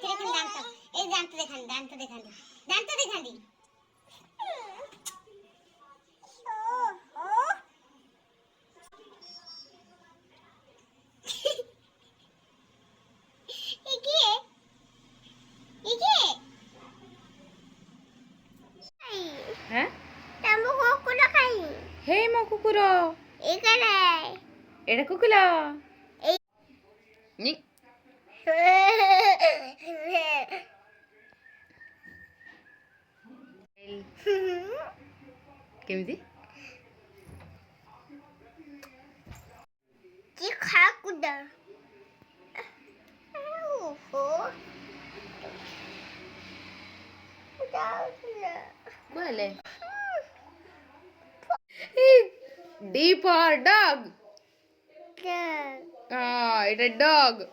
কিরকম দাঁত, এই দাঁত দেখান, দাঁত দেখান, দাঁত দেখান। হ্যাঁ হে ମୋ କୁକୁର ଏଇଟା କୁକୁର ନି କେମିତି बोले D for dog. Ah, it's a dog.